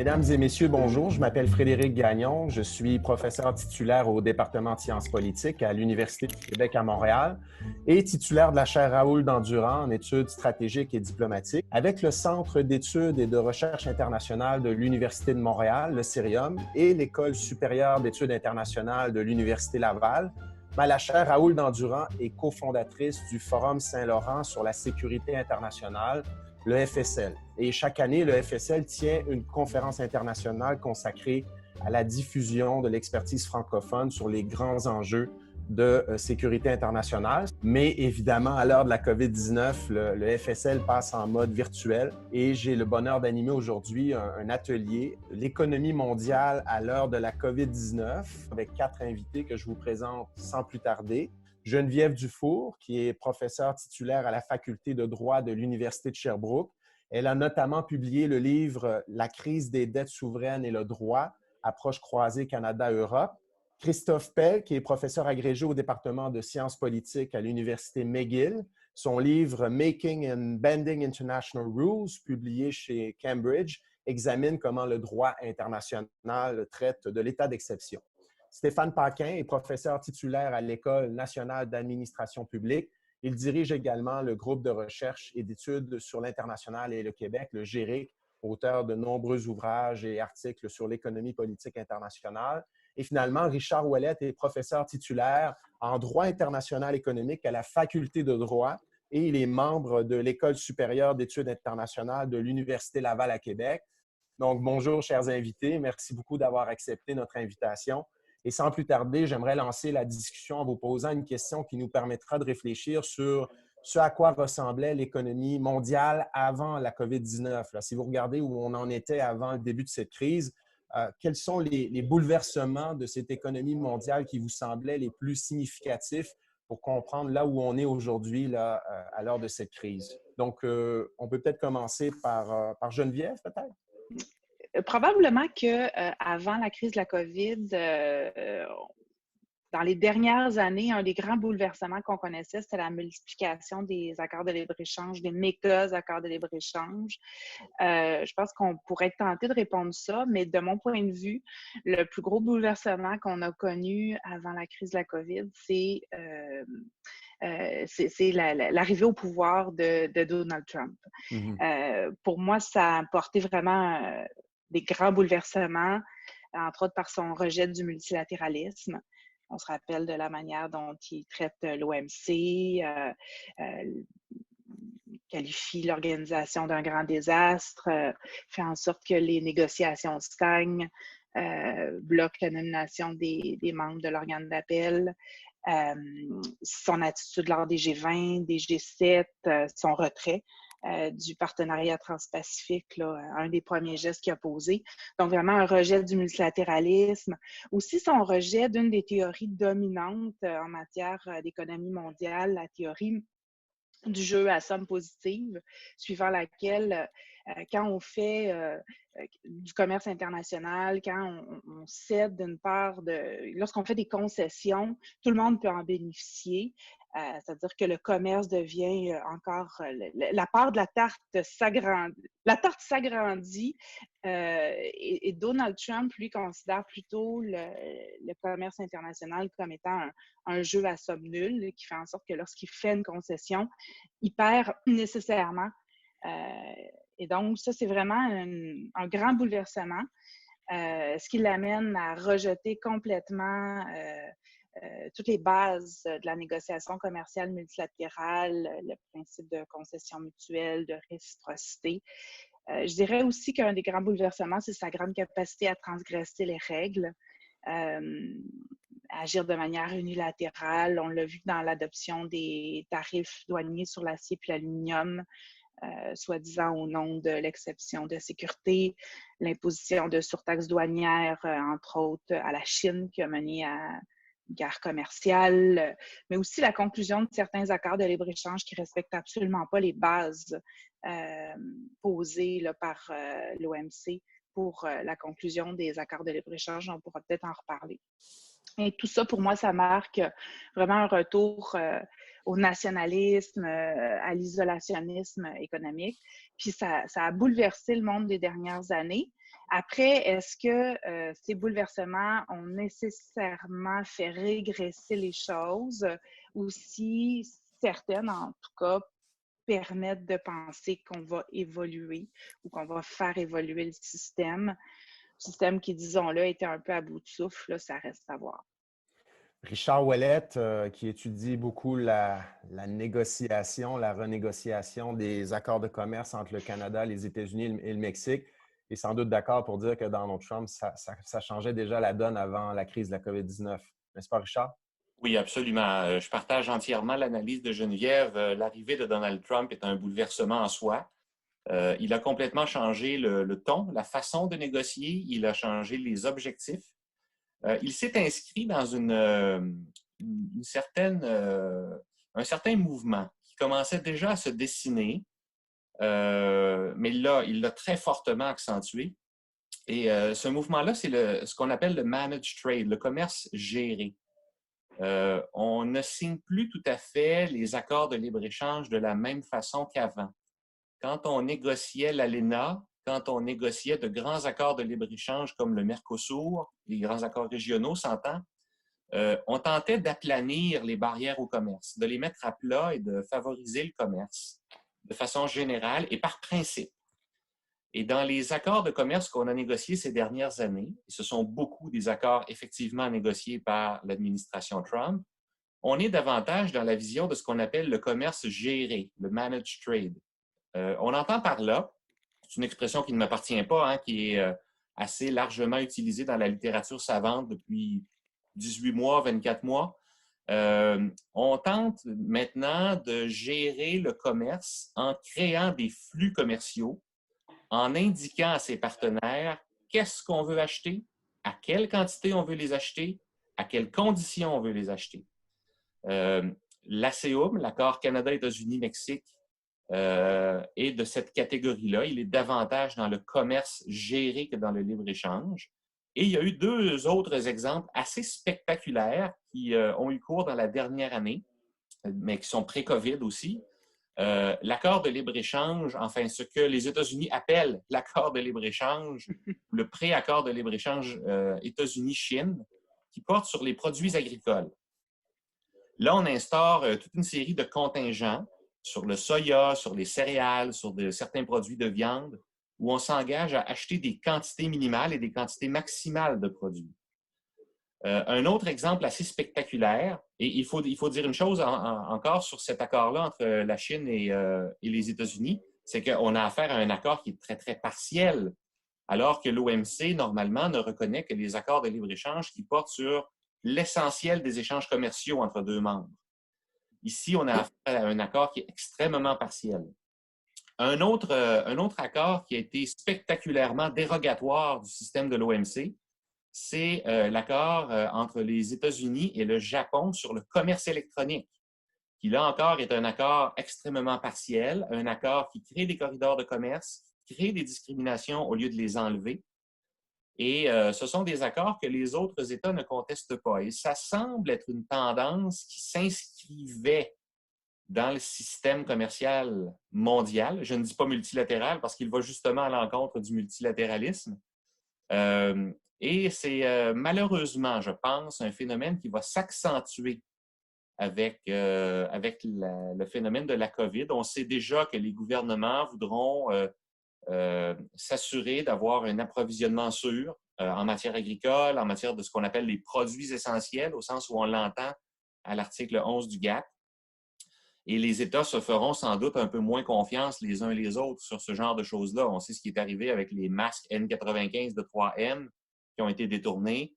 Mesdames et messieurs, bonjour. Je m'appelle Frédéric Gagnon. Je suis professeur titulaire au département de sciences politiques à l'Université du Québec à Montréal et titulaire de la chaire Raoul Dandurand en études stratégiques et diplomatiques avec le Centre d'études et de recherche internationale de l'Université de Montréal, le CIRIUM, et l'École supérieure d'études internationales de l'Université Laval. La chaire Raoul Dandurand est cofondatrice du Forum Saint-Laurent sur la sécurité internationale, le FSL. Et chaque année, le FSL tient une conférence internationale consacrée à la diffusion de l'expertise francophone sur les grands enjeux de sécurité internationale. Mais évidemment, à l'heure de la COVID-19, le FSL passe en mode virtuel et j'ai le bonheur d'animer aujourd'hui un atelier « L'économie mondiale à l'heure de la COVID-19 » avec 4 invités que je vous présente sans plus tarder. Geneviève Dufour, qui est professeure titulaire à la faculté de droit de l'Université de Sherbrooke. Elle a notamment publié le livre « La crise des dettes souveraines et le droit, approche croisée Canada-Europe ». Christophe Pell, qui est professeur agrégé au département de sciences politiques à l'Université McGill. Son livre « Making and Bending International Rules », publié chez Cambridge, examine comment le droit international traite de l'état d'exception. Stéphane Paquin est professeur titulaire à l'École nationale d'administration publique. Il dirige également le groupe de recherche et d'études sur l'international et le Québec, le GERIC, auteur de nombreux ouvrages et articles sur l'économie politique internationale. Et finalement, Richard Ouellette est professeur titulaire en droit international économique à la faculté de droit et il est membre de l'École supérieure d'études internationales de l'Université Laval à Québec. Donc, bonjour, chers invités. Merci beaucoup d'avoir accepté notre invitation. Et sans plus tarder, j'aimerais lancer la discussion en vous posant une question qui nous permettra de réfléchir sur ce à quoi ressemblait l'économie mondiale avant la COVID-19. Là, si vous regardez où on en était avant le début de cette crise, quels sont les bouleversements de cette économie mondiale qui vous semblaient les plus significatifs pour comprendre là où on est aujourd'hui là, à l'heure de cette crise? Donc, on peut peut-être commencer par Geneviève, peut-être? Probablement qu'avant la crise de la COVID, dans les dernières années, un des grands bouleversements qu'on connaissait, c'était la multiplication des accords de libre-échange, des méga accords de libre-échange. Je pense qu'on pourrait être tenté de répondre ça, mais de mon point de vue, le plus gros bouleversement qu'on a connu avant la crise de la COVID, c'est l'arrivée au pouvoir de Donald Trump. Pour moi, ça a apporté vraiment des grands bouleversements, entre autres par son rejet du multilatéralisme. On se rappelle de la manière dont il traite l'OMC, qualifie l'organisation d'un grand désastre, fait en sorte que les négociations stagnent, bloque la nomination des membres de l'organe d'appel, son attitude lors des G20, des G7, son retrait du partenariat transpacifique, là, un des premiers gestes qu'il a posé. Donc, vraiment un rejet du multilatéralisme. Aussi, son rejet d'une des théories dominantes en matière d'économie mondiale, la théorie du jeu à somme positive, suivant laquelle, quand on fait du commerce international, quand on cède d'une part lorsqu'on fait des concessions, tout le monde peut en bénéficier. C'est-à-dire que le commerce devient encore la part de la tarte s'agrandit. La tarte s'agrandit et Donald Trump, lui, considère plutôt le commerce international comme étant un jeu à somme nulle, qui fait en sorte que lorsqu'il fait une concession, il perd nécessairement. Et donc, ça, c'est vraiment un grand bouleversement, ce qui l'amène à rejeter complètement toutes les bases de la négociation commerciale multilatérale, le principe de concession mutuelle, de réciprocité. Je dirais aussi qu'un des grands bouleversements, c'est sa grande capacité à transgresser les règles, agir de manière unilatérale. On l'a vu dans l'adoption des tarifs douaniers sur l'acier et l'aluminium, soi-disant au nom de l'exception de sécurité, l'imposition de surtaxes douanières, entre autres, à la Chine, qui a mené à une guerre commerciale, mais aussi la conclusion de certains accords de libre-échange qui ne respectent absolument pas les bases posées là, par l'OMC pour la conclusion des accords de libre-échange. On pourra peut-être en reparler. Et tout ça, pour moi, ça marque vraiment un retour au nationalisme, à l'isolationnisme économique. Puis ça a bouleversé le monde des dernières années. Après, est-ce que ces bouleversements ont nécessairement fait régresser les choses ou si certaines, en tout cas, permettent de penser qu'on va évoluer ou qu'on va faire évoluer le système qui, disons-le, était un peu à bout de souffle, là, ça reste à voir. Richard Ouellette, qui étudie beaucoup la négociation, la renégociation des accords de commerce entre le Canada, les États-Unis et le Mexique, est sans doute d'accord pour dire que Donald Trump, ça changeait déjà la donne avant la crise de la COVID-19. N'est-ce pas, Richard? Oui, absolument. Je partage entièrement l'analyse de Geneviève. L'arrivée de Donald Trump est un bouleversement en soi. Il a complètement changé le ton, la façon de négocier. Il a changé les objectifs. Il s'est inscrit dans une certaine, un certain mouvement qui commençait déjà à se dessiner, mais là, il l'a très fortement accentué. Et ce mouvement-là, c'est ce qu'on appelle le managed trade, le commerce géré. On ne signe plus tout à fait les accords de libre-échange de la même façon qu'avant. Quand on négociait l'ALENA, quand on négociait de grands accords de libre-échange comme le Mercosur, les grands accords régionaux, s'entend, on tentait d'aplanir les barrières au commerce, de les mettre à plat et de favoriser le commerce de façon générale et par principe. Et dans les accords de commerce qu'on a négociés ces dernières années, et ce sont beaucoup des accords effectivement négociés par l'administration Trump, on est davantage dans la vision de ce qu'on appelle le commerce géré, le managed trade. On entend par là, c'est une expression qui ne m'appartient pas, hein, qui est assez largement utilisée dans la littérature savante depuis 18 mois, 24 mois. On tente maintenant de gérer le commerce en créant des flux commerciaux, en indiquant à ses partenaires qu'est-ce qu'on veut acheter, à quelle quantité on veut les acheter, à quelles conditions on veut les acheter. L'ASEUM, l'accord Canada-États-Unis-Mexique, est de cette catégorie-là. Il est davantage dans le commerce géré que dans le libre-échange. Et il y a eu deux autres exemples assez spectaculaires qui ont eu cours dans la dernière année, mais qui sont pré-COVID aussi. L'accord de libre-échange, enfin ce que les États-Unis appellent l'accord de libre-échange, le pré-accord de libre-échange États-Unis-Chine, qui porte sur les produits agricoles. Là, on instaure toute une série de contingents sur le soya, sur les céréales, sur certains produits de viande, où on s'engage à acheter des quantités minimales et des quantités maximales de produits. Un autre exemple assez spectaculaire, et il faut dire une chose encore sur cet accord-là entre la Chine et les États-Unis, c'est qu'on a affaire à un accord qui est très, très partiel, alors que l'OMC, normalement, ne reconnaît que les accords de libre-échange qui portent sur l'essentiel des échanges commerciaux entre deux membres. Ici, on a affaire à un accord qui est extrêmement partiel. Un autre accord qui a été spectaculairement dérogatoire du système de l'OMC, c'est l'accord entre les États-Unis et le Japon sur le commerce électronique, qui là encore est un accord extrêmement partiel, un accord qui crée des corridors de commerce, qui crée des discriminations au lieu de les enlever. Et ce sont des accords que les autres États ne contestent pas. Et ça semble être une tendance qui s'inscrivait dans le système commercial mondial. Je ne dis pas multilatéral parce qu'il va justement à l'encontre du multilatéralisme. Et c'est malheureusement, je pense, un phénomène qui va s'accentuer avec le phénomène de la COVID. On sait déjà que les gouvernements voudront s'assurer d'avoir un approvisionnement sûr en matière agricole, en matière de ce qu'on appelle les produits essentiels, au sens où on l'entend à l'article 11 du GATT. Et les États se feront sans doute un peu moins confiance les uns les autres sur ce genre de choses-là. On sait ce qui est arrivé avec les masques N95 de 3M qui ont été détournés.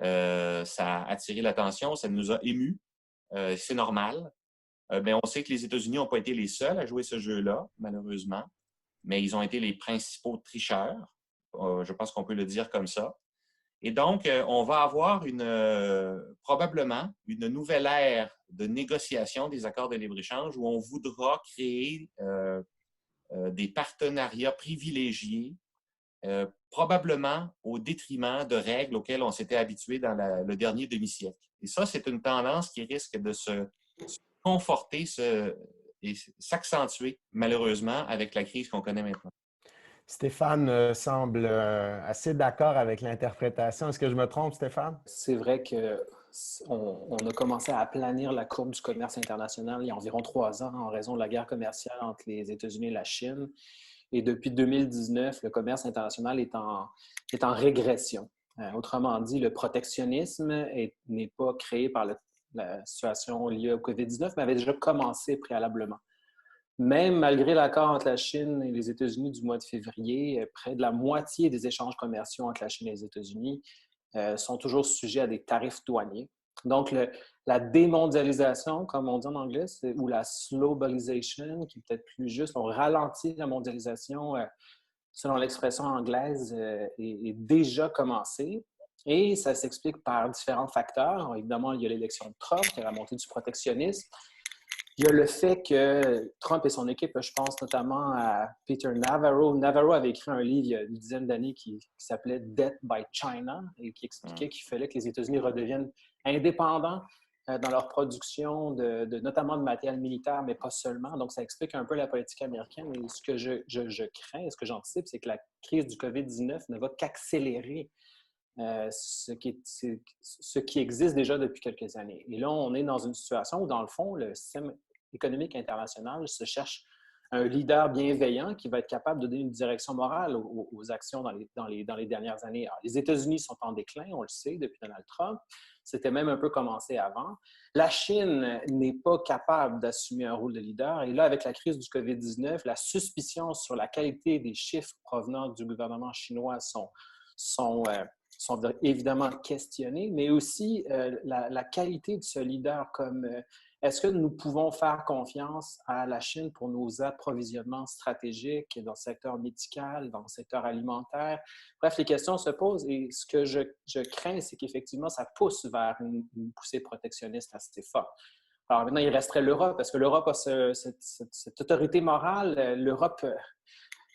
Ça a attiré l'attention, ça nous a émus. C'est normal. Mais on sait que les États-Unis n'ont pas été les seuls à jouer ce jeu-là, malheureusement. Mais ils ont été les principaux tricheurs. Je pense qu'on peut le dire comme ça. Et donc, on va avoir probablement une nouvelle ère de négociation des accords de libre-échange où on voudra créer des partenariats privilégiés, probablement au détriment de règles auxquelles on s'était habitué dans le dernier demi-siècle. Et ça, c'est une tendance qui risque de se conforter et s'accentuer, malheureusement, avec la crise qu'on connaît maintenant. Stéphane semble assez d'accord avec l'interprétation. Est-ce que je me trompe, Stéphane? C'est vrai qu'on a commencé à aplanir la courbe du commerce international il y a environ 3 ans en raison de la guerre commerciale entre les États-Unis et la Chine. Et depuis 2019, le commerce international est en régression. Autrement dit, le protectionnisme n'est pas créé par la situation liée au COVID-19, mais avait déjà commencé préalablement. Même malgré l'accord entre la Chine et les États-Unis du mois de février, près de la moitié des échanges commerciaux entre la Chine et les États-Unis sont toujours sujets à des tarifs douaniers. Donc, la démondialisation, comme on dit en anglais, ou la slowbalization, qui est peut-être plus juste, on ralentit la mondialisation, selon l'expression anglaise, est déjà commencée. Et ça s'explique par différents facteurs. Évidemment, il y a l'élection de Trump, qui a la montée du protectionnisme. Il y a le fait que Trump et son équipe, je pense notamment à Peter Navarro. Navarro avait écrit un livre il y a une dizaine d'années qui s'appelait Death by China et qui expliquait qu'il fallait que les États-Unis redeviennent indépendants dans leur production, notamment de matériel militaire, mais pas seulement. Donc, ça explique un peu la politique américaine. Et ce que je crains, ce que j'anticipe, c'est que la crise du COVID-19 ne va qu'accélérer ce qui existe déjà depuis quelques années. Et là, on est dans une situation où, dans le fond, le système économique international se cherche un leader bienveillant qui va être capable de donner une direction morale aux actions dans les dernières années. Alors, les États-Unis sont en déclin, on le sait, depuis Donald Trump. C'était même un peu commencé avant. La Chine n'est pas capable d'assumer un rôle de leader. Et là, avec la crise du COVID-19, la suspicion sur la qualité des chiffres provenant du gouvernement chinois sont évidemment questionnées, mais aussi la qualité de ce leader est-ce que nous pouvons faire confiance à la Chine pour nos approvisionnements stratégiques dans le secteur médical, dans le secteur alimentaire? Bref, les questions se posent et ce que je crains, c'est qu'effectivement, ça pousse vers une poussée protectionniste assez forte. Alors maintenant, il resterait l'Europe, parce que l'Europe a cette autorité morale. L'Europe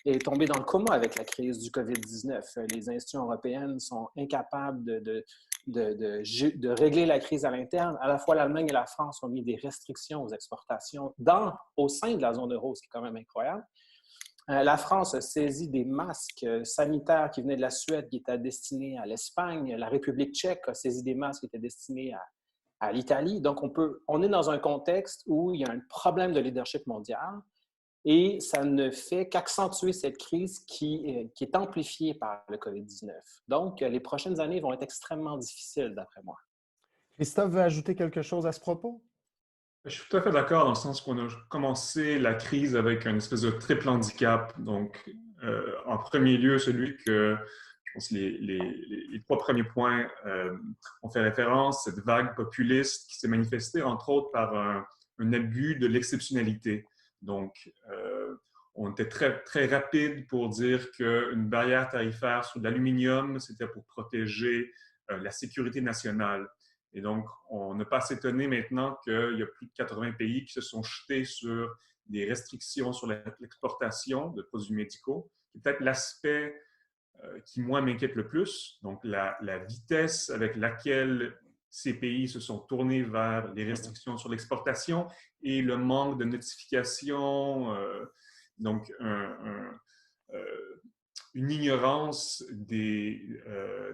est tombée dans le coma avec la crise du COVID-19. Les institutions européennes sont incapables de régler la crise à l'interne. À la fois, l'Allemagne et la France ont mis des restrictions aux exportations au sein de la zone euro, ce qui est quand même incroyable. La France a saisi des masques sanitaires qui venaient de la Suède, qui étaient destinés à l'Espagne. La République tchèque a saisi des masques qui étaient destinés à l'Italie. Donc, on est dans un contexte où il y a un problème de leadership mondial. Et ça ne fait qu'accentuer cette crise qui est amplifiée par le COVID-19. Donc, les prochaines années vont être extrêmement difficiles, d'après moi. Christophe veut ajouter quelque chose à ce propos? Je suis tout à fait d'accord dans le sens qu'on a commencé la crise avec un espèce de triple handicap. Donc, en premier lieu, celui que, je pense, les 3 premiers points ont fait référence, cette vague populiste qui s'est manifestée, entre autres, par un abus de l'exceptionnalité. Donc, on était très, très rapide pour dire qu'une barrière tarifaire sur l'aluminium, c'était pour protéger la sécurité nationale. Et donc, on n'a pas à s'étonner maintenant qu'il y a plus de 80 pays qui se sont jetés sur des restrictions sur l'exportation de produits médicaux, qui est peut-être l'aspect qui, moi, m'inquiète le plus. Donc, la vitesse avec laquelle ces pays se sont tournés vers les restrictions sur l'exportation et le manque de notification, donc une ignorance des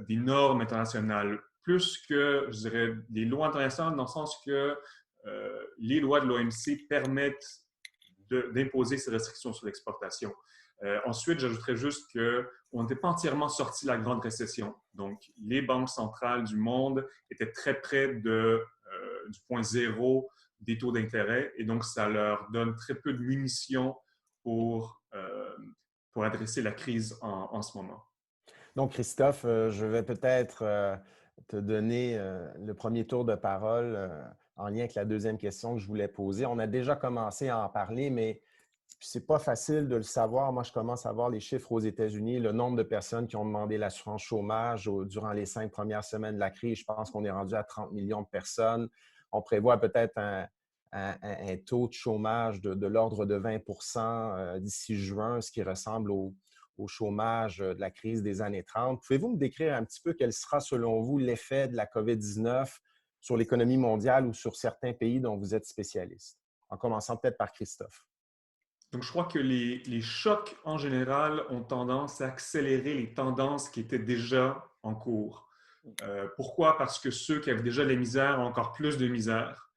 normes internationales, plus que, je dirais, des lois internationales, dans le sens que les lois de l'OMC permettent d'imposer ces restrictions sur l'exportation. Ensuite, j'ajouterais juste qu'on n'était pas entièrement sorti de la grande récession. Donc, les banques centrales du monde étaient très près du point zéro des taux d'intérêt et donc ça leur donne très peu de munitions pour adresser la crise en ce moment. Donc, Christophe, je vais peut-être te donner le premier tour de parole en lien avec la deuxième question que je voulais poser. On a déjà commencé à en parler, mais c'est pas facile de le savoir. Moi, je commence à voir les chiffres aux États-Unis, le nombre de personnes qui ont demandé l'assurance chômage durant les 5 premières semaines de la crise. Je pense qu'on est rendu à 30 millions de personnes. On prévoit peut-être un taux de chômage de l'ordre de 20 d'ici juin, ce qui ressemble au chômage de la crise des années 30. Pouvez-vous me décrire un petit peu quel sera, selon vous, l'effet de la COVID-19 sur l'économie mondiale ou sur certains pays dont vous êtes spécialiste? En commençant peut-être par Christophe. Donc, je crois que les chocs, en général, ont tendance à accélérer les tendances qui étaient déjà en cours. Pourquoi? Parce que ceux qui avaient déjà la misère ont encore plus de misère.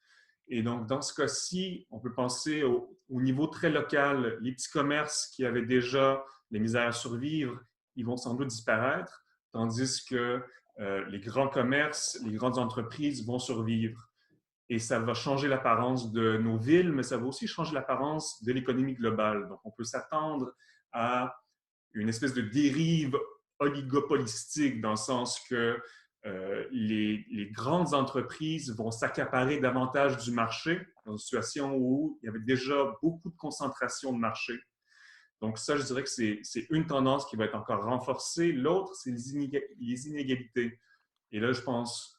Et donc, dans ce cas-ci, on peut penser au niveau très local. Les petits commerces qui avaient déjà les misères à survivre, ils vont sans doute disparaître, tandis que les grands commerces, les grandes entreprises vont survivre. Et ça va changer l'apparence de nos villes, mais ça va aussi changer l'apparence de l'économie globale. Donc, on peut s'attendre à une espèce de dérive oligopolistique dans le sens que les grandes entreprises vont s'accaparer davantage du marché dans une situation où il y avait déjà beaucoup de concentration de marché. Donc ça, je dirais que c'est une tendance qui va être encore renforcée. L'autre, c'est les inégalités. Et là, je pense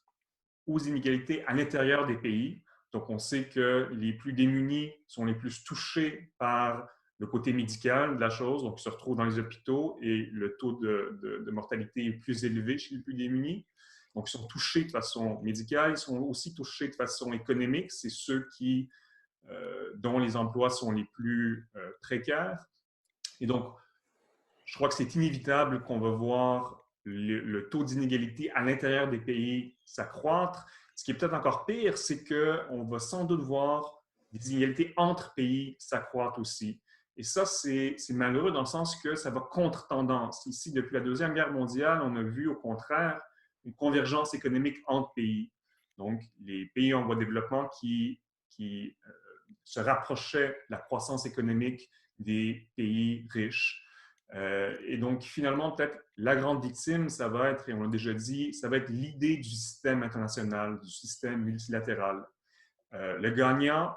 aux inégalités à l'intérieur des pays. Donc, on sait que les plus démunis sont les plus touchés par le côté médical de la chose, donc ils se retrouvent dans les hôpitaux et le taux de mortalité est plus élevé chez les plus démunis. Donc, ils sont touchés de façon médicale, ils sont aussi touchés de façon économique. C'est ceux dont les emplois sont les plus précaires. Et donc, je crois que c'est inévitable qu'on va voir le taux d'inégalité à l'intérieur des pays s'accroître. Ce qui est peut-être encore pire, c'est qu'on va sans doute voir des inégalités entre pays s'accroître aussi. Et ça, c'est malheureux dans le sens que ça va contre-tendance. Ici, depuis la Deuxième Guerre mondiale, on a vu au contraire une convergence économique entre pays. Donc, les pays en voie de développement qui se rapprochaient de la croissance économique des pays riches. Et donc, finalement, peut-être la grande victime, ça va être, et on l'a déjà dit, ça va être l'idée du système international, du système multilatéral. Le gagnant,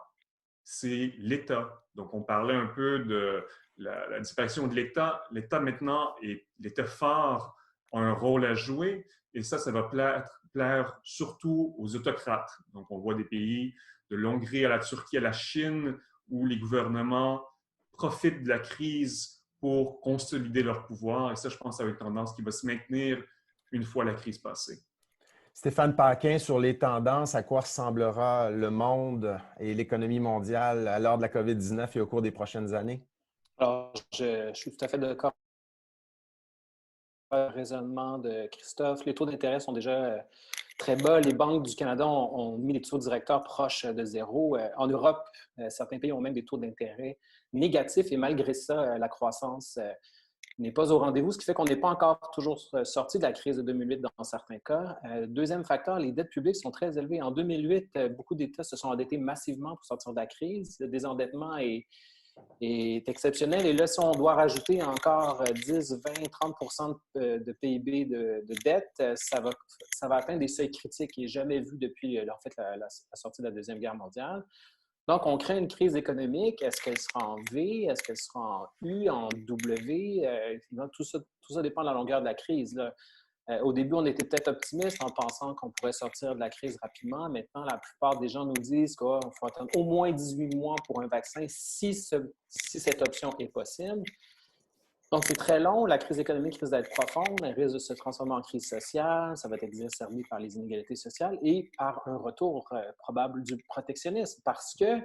c'est l'État. Donc, on parlait un peu de la disparition de l'État. L'État, maintenant, et l'État fort a un rôle à jouer, et ça va plaire surtout aux autocrates. Donc, on voit des pays de l'Hongrie à la Turquie, à la Chine, où les gouvernements profitent de la crise pour consolider leur pouvoir. Et ça, je pense, c'est une tendance qui va se maintenir une fois la crise passée. Stéphane Paquin, sur les tendances, à quoi ressemblera le monde et l'économie mondiale à l'heure de la COVID-19 et au cours des prochaines années? Alors, je suis tout à fait d'accord avec le raisonnement de Christophe. Les taux d'intérêt sont déjà très bas. Les banques du Canada ont mis les taux directeurs proches de zéro. En Europe, certains pays ont même des taux d'intérêt négatifs et malgré ça, la croissance n'est pas au rendez-vous, ce qui fait qu'on n'est pas encore toujours sorti de la crise de 2008 dans certains cas. Deuxième facteur, les dettes publiques sont très élevées. En 2008, beaucoup d'États se sont endettés massivement pour sortir de la crise. Le désendettement est exceptionnel. Et là, si on doit rajouter encore 10, 20, 30 de PIB de dette, ça va atteindre des seuils critiques et jamais vus depuis en fait, la sortie de la Deuxième Guerre mondiale. Donc, on crée une crise économique. Est-ce qu'elle sera en V? Est-ce qu'elle sera en U, en W? Tout ça dépend de la longueur de la crise, là. Au début, on était peut-être optimiste en pensant qu'on pourrait sortir de la crise rapidement. Maintenant, la plupart des gens nous disent qu'il faut attendre au moins 18 mois pour un vaccin si cette option est possible. Donc, c'est très long. La crise économique risque d'être profonde. Elle risque de se transformer en crise sociale. Ça va être exacerbé par les inégalités sociales et par un retour probable du protectionnisme parce que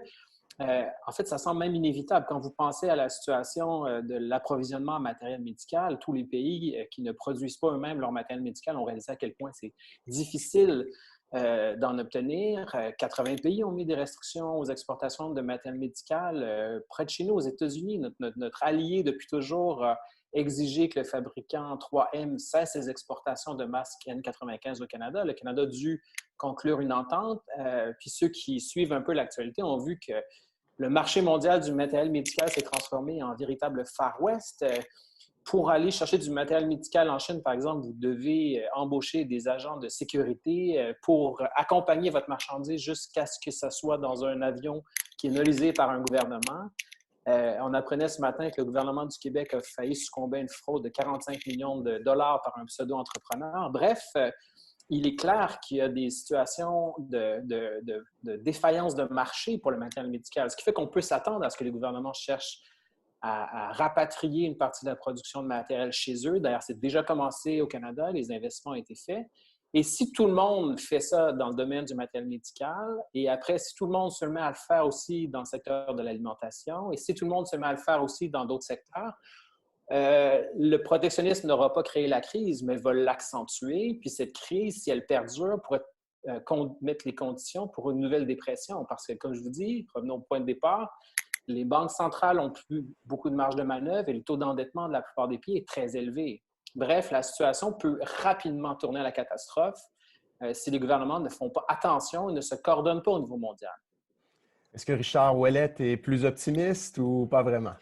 en fait, ça semble même inévitable. Quand vous pensez à la situation de l'approvisionnement en matériel médical, tous les pays qui ne produisent pas eux-mêmes leur matériel médical ont réalisé à quel point c'est difficile d'en obtenir. 80 pays ont mis des restrictions aux exportations de matériel médical. Près de chez nous, aux États-Unis, notre allié depuis toujours a exigé que le fabricant 3M cesse ses exportations de masques N95 au Canada. Le Canada a dû conclure une entente. Puis ceux qui suivent un peu l'actualité ont vu que le marché mondial du matériel médical s'est transformé en véritable Far West. Pour aller chercher du matériel médical en Chine, par exemple, vous devez embaucher des agents de sécurité pour accompagner votre marchandise jusqu'à ce que ça soit dans un avion qui est nolisé par un gouvernement. On apprenait ce matin que le gouvernement du Québec a failli succomber à une fraude de 45 millions de dollars par un pseudo-entrepreneur. Bref, il est clair qu'il y a des situations de défaillance de marché pour le matériel médical, ce qui fait qu'on peut s'attendre à ce que les gouvernements cherchent à rapatrier une partie de la production de matériel chez eux. D'ailleurs, c'est déjà commencé au Canada, les investissements ont été faits. Et si tout le monde fait ça dans le domaine du matériel médical, et après, si tout le monde se met à le faire aussi dans le secteur de l'alimentation, et si tout le monde se met à le faire aussi dans d'autres secteurs, le protectionnisme n'aura pas créé la crise, mais va l'accentuer. Puis cette crise, si elle perdure, pourrait mettre les conditions pour une nouvelle dépression. Parce que, comme je vous dis, revenons au point de départ, les banques centrales ont plus beaucoup de marge de manœuvre et le taux d'endettement de la plupart des pays est très élevé. Bref, la situation peut rapidement tourner à la catastrophe si les gouvernements ne font pas attention et ne se coordonnent pas au niveau mondial. Est-ce que Richard Ouellette est plus optimiste ou pas vraiment?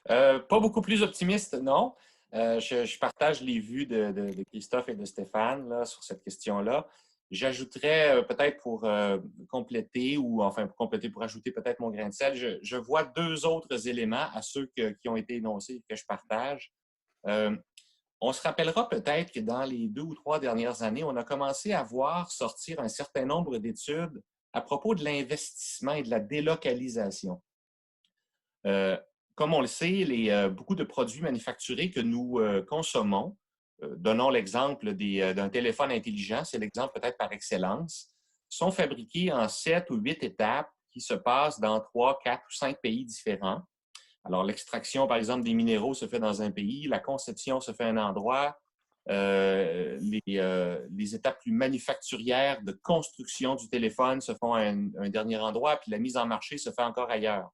Pas beaucoup plus optimiste, non. Je partage les vues de Christophe et de Stéphane là, sur cette question-là. J'ajouterais peut-être pour compléter pour ajouter peut-être mon grain de sel, je vois deux autres éléments à ceux qui ont été énoncés et que je partage. On se rappellera peut-être que dans les 2 ou 3 dernières années, on a commencé à voir sortir un certain nombre d'études à propos de l'investissement et de la délocalisation. Comme on le sait, beaucoup de produits manufacturés que nous consommons, donnons l'exemple d'un téléphone intelligent, c'est l'exemple peut-être par excellence, sont fabriqués en 7 ou 8 étapes qui se passent dans 3, 4 ou 5 pays différents. Alors, l'extraction, par exemple, des minéraux se fait dans un pays, la conception se fait à un endroit, les étapes plus manufacturières de construction du téléphone se font à un dernier endroit, puis la mise en marché se fait encore ailleurs.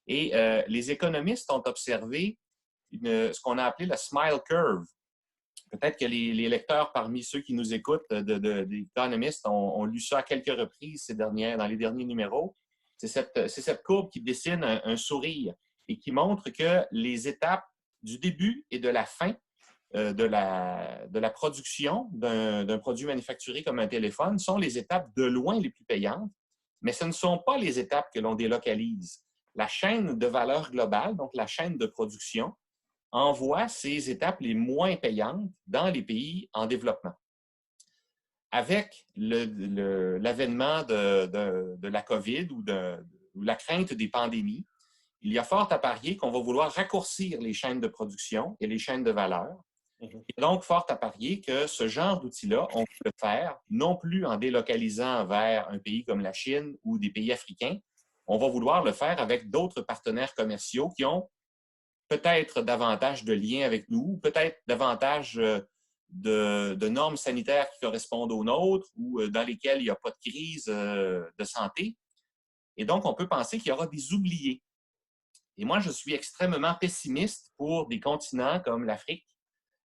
Et les économistes ont observé ce qu'on a appelé la smile curve. Peut-être que les lecteurs parmi ceux qui nous écoutent d'économistes ont lu ça à quelques reprises dans les derniers numéros. C'est cette courbe qui dessine un sourire et qui montre que les étapes du début et de la fin de la production d'un produit manufacturé comme un téléphone sont les étapes de loin les plus payantes, mais ce ne sont pas les étapes que l'on délocalise. La chaîne de valeur globale, donc la chaîne de production, envoie ces étapes les moins payantes dans les pays en développement. Avec l'avènement de la COVID ou la crainte des pandémies, il y a fort à parier qu'on va vouloir raccourcir les chaînes de production et les chaînes de valeur. Et donc, fort à parier que ce genre d'outils-là, on peut le faire non plus en délocalisant vers un pays comme la Chine ou des pays africains. On va vouloir le faire avec d'autres partenaires commerciaux qui ont peut-être davantage de liens avec nous, peut-être davantage de normes sanitaires qui correspondent aux nôtres ou dans lesquelles il n'y a pas de crise de santé. Et donc, on peut penser qu'il y aura des oubliés. Et moi, je suis extrêmement pessimiste pour des continents comme l'Afrique,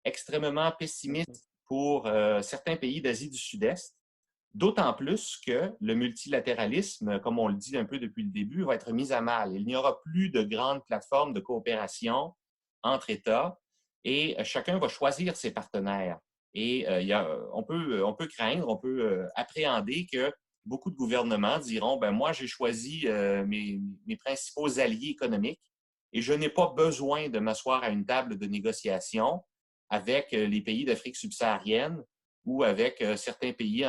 extrêmement pessimiste pour certains pays d'Asie du Sud-Est, d'autant plus que le multilatéralisme, comme on le dit un peu depuis le début, va être mis à mal. Il n'y aura plus de grandes plateformes de coopération entre États et chacun va choisir ses partenaires. Et on peut craindre, on peut appréhender que beaucoup de gouvernements diront, ben moi, j'ai choisi mes principaux alliés économiques et je n'ai pas besoin de m'asseoir à une table de négociation avec les pays d'Afrique subsaharienne ou avec certains pays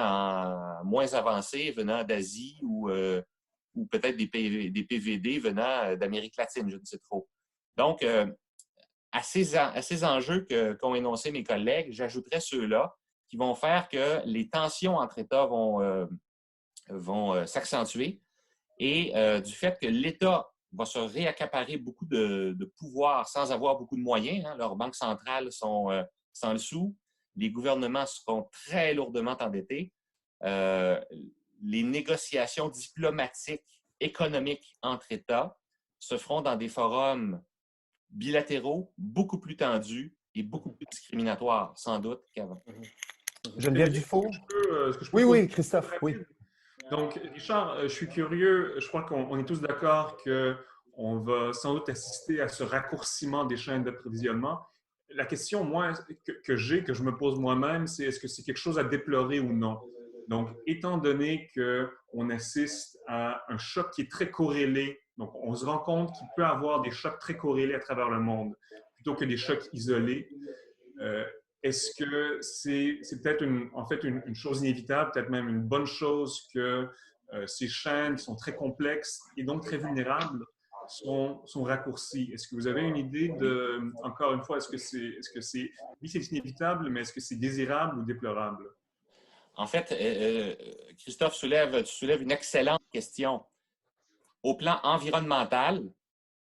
moins avancés venant d'Asie ou peut-être des PVD venant d'Amérique latine, je ne sais trop. Donc, à ces enjeux qu'ont énoncés mes collègues, j'ajouterais ceux-là qui vont faire que les tensions entre États vont s'accentuer et du fait que l'État va se réaccaparer beaucoup de pouvoir sans avoir beaucoup de moyens. Hein. Leurs banques centrales sont sans le sou. Les gouvernements seront très lourdement endettés. Les négociations diplomatiques, économiques entre États se feront dans des forums bilatéraux beaucoup plus tendus et beaucoup plus discriminatoires, sans doute, qu'avant. Geneviève Dufault? Oui, Christophe, oui. Donc, Richard, je suis curieux, je crois qu'on est tous d'accord qu'on va sans doute assister à ce raccourcissement des chaînes d'approvisionnement. La question, moi, que je me pose moi-même, c'est est-ce que c'est quelque chose à déplorer ou non? Donc, étant donné qu'on assiste à un choc qui est très corrélé, donc on se rend compte qu'il peut y avoir des chocs très corrélés à travers le monde, plutôt que des chocs isolés, est-ce que c'est peut-être une chose inévitable, peut-être même une bonne chose que ces chaînes qui sont très complexes et donc très vulnérables sont raccourcis. Est-ce que vous avez une idée de, encore une fois, oui, c'est inévitable, mais est-ce que c'est désirable ou déplorable? En fait, Christophe tu soulèves une excellente question. Au plan environnemental,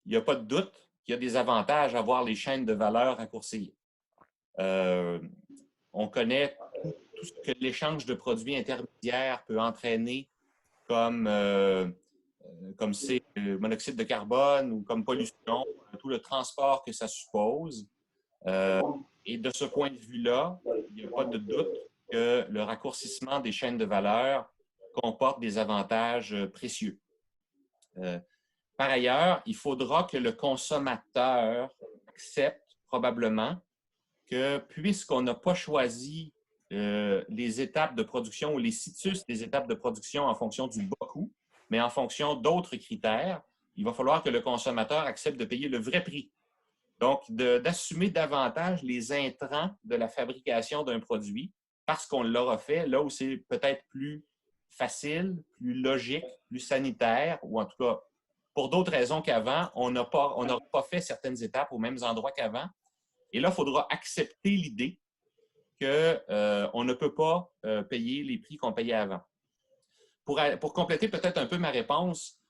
il n'y a pas de doute qu'il y a des avantages à voir les chaînes de valeur raccourcies. On connaît tout ce que l'échange de produits intermédiaires peut entraîner comme monoxyde de carbone ou comme pollution, tout le transport que ça suppose. Et de ce point de vue-là, il n'y a pas de doute que le raccourcissement des chaînes de valeur comporte des avantages précieux. Par ailleurs, il faudra que le consommateur accepte probablement que puisqu'on n'a pas choisi les étapes de production ou les situs des étapes de production en fonction du bas coût, mais en fonction d'autres critères, il va falloir que le consommateur accepte de payer le vrai prix. Donc, d'assumer davantage les intrants de la fabrication d'un produit parce qu'on l'aura fait là où c'est peut-être plus facile, plus logique, plus sanitaire, ou en tout cas, pour d'autres raisons qu'avant, on n'aura pas fait certaines étapes aux mêmes endroits qu'avant. Et là, il faudra accepter l'idée qu'on ne peut pas payer les prix qu'on payait avant. Pour compléter peut-être un peu ma réponse,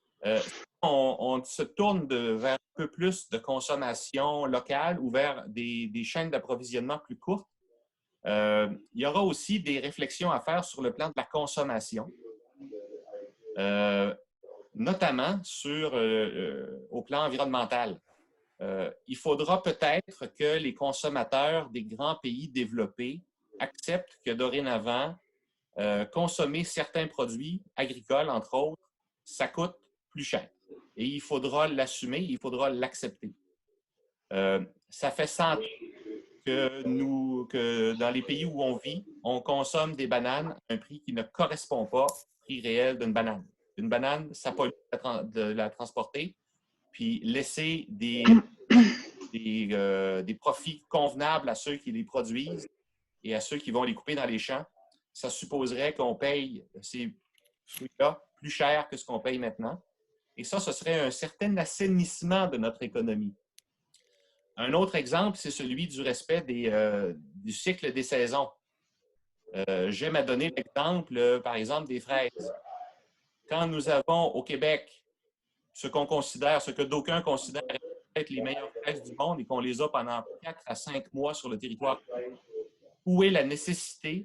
on se tourne vers un peu plus de consommation locale ou vers des chaînes d'approvisionnement plus courtes. Il y aura aussi des réflexions à faire sur le plan de la consommation, notamment au plan environnemental. Il faudra peut-être que les consommateurs des grands pays développés acceptent que dorénavant, consommer certains produits agricoles, entre autres, ça coûte plus cher. Et il faudra l'assumer, il faudra l'accepter. Ça fait 100 ans que dans les pays où on vit, on consomme des bananes à un prix qui ne correspond pas au prix réel d'une banane. Une banane, ça pollue de la transporter, puis laisser des profits convenables à ceux qui les produisent et à ceux qui vont les couper dans les champs, ça supposerait qu'on paye ces fruits-là plus cher que ce qu'on paye maintenant. Et ça, ce serait un certain assainissement de notre économie. Un autre exemple, c'est celui du respect du cycle des saisons. J'aime à donner l'exemple, par exemple, des fraises. Quand nous avons au Québec ce que d'aucuns considèrent être les meilleures fraises du monde et qu'on les a pendant 4 à 5 mois sur le territoire, où est la nécessité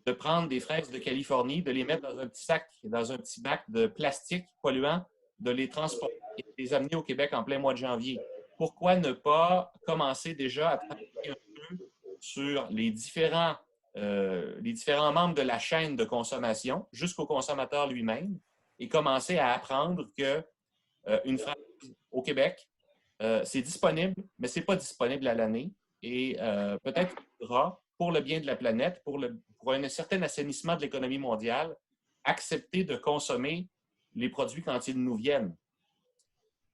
de prendre des fraises de Californie, de les mettre dans un petit sac, dans un petit bac de plastique polluant, de les transporter et de les amener au Québec en plein mois de janvier? Pourquoi ne pas commencer déjà à travailler un peu sur les différents membres de la chaîne de consommation jusqu'au consommateur lui-même et commencer à apprendre qu'une fraise au Québec, c'est disponible, mais ce n'est pas disponible à l'année. Et peut-être qu'il faudra, pour le bien de la planète, pour un certain assainissement de l'économie mondiale, accepter de consommer les produits quand ils nous viennent.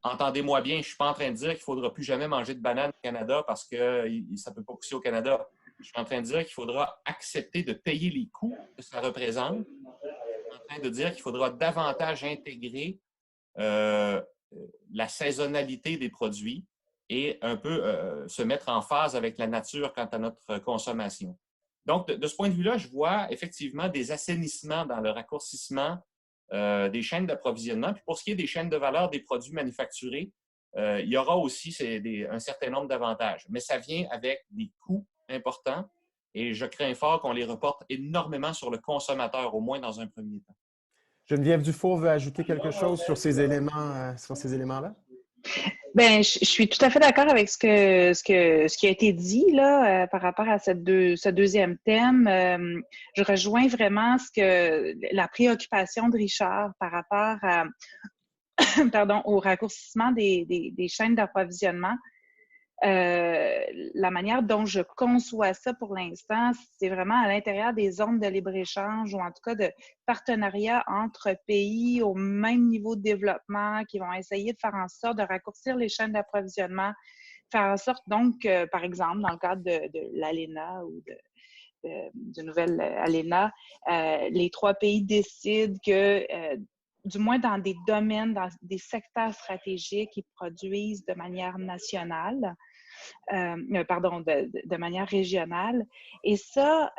Entendez-moi bien, je ne suis pas en train de dire qu'il ne faudra plus jamais manger de bananes au Canada parce que ça ne peut pas pousser au Canada. Je suis en train de dire qu'il faudra accepter de payer les coûts que ça représente. Je suis en train de dire qu'il faudra davantage intégrer la saisonnalité des produits et un peu se mettre en phase avec la nature quant à notre consommation. Donc, de ce point de vue-là, je vois effectivement des assainissements dans le raccourcissement des chaînes d'approvisionnement. Puis pour ce qui est des chaînes de valeur des produits manufacturés, il y aura aussi un certain nombre d'avantages. Mais ça vient avec des coûts importants et je crains fort qu'on les reporte énormément sur le consommateur, au moins dans un premier temps. Geneviève Dufault veut ajouter quelque chose sur ces éléments-là? Bien, je suis tout à fait d'accord avec ce qui a été dit là, par rapport à ce deuxième thème. Je rejoins vraiment la préoccupation de Richard par rapport à, au raccourcissement des chaînes d'approvisionnement. La manière dont je conçois ça pour l'instant, c'est vraiment à l'intérieur des zones de libre-échange ou en tout cas de partenariat entre pays au même niveau de développement qui vont essayer de faire en sorte de raccourcir les chaînes d'approvisionnement, faire en sorte donc, par exemple, dans le cadre de l'ALENA ou du nouvel ALENA, les 3 pays décident que du moins dans des domaines, dans des secteurs stratégiques qui produisent de manière nationale, de manière régionale. Et ça,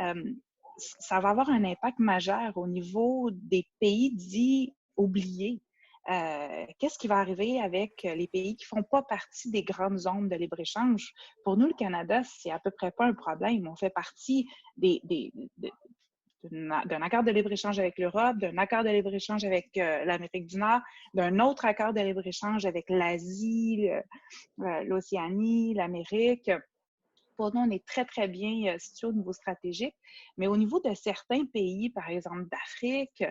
ça va avoir un impact majeur au niveau des pays dits oubliés. Qu'est-ce qui va arriver avec les pays qui ne font pas partie des grandes zones de libre-échange? Pour nous, le Canada, c'est à peu près pas un problème. On fait partie d'un accord de libre-échange avec l'Europe, d'un accord de libre-échange avec l'Amérique du Nord, d'un autre accord de libre-échange avec l'Asie, l'Océanie, l'Amérique. Pour nous, on est très, très bien situé au niveau stratégique. Mais au niveau de certains pays, par exemple d'Afrique,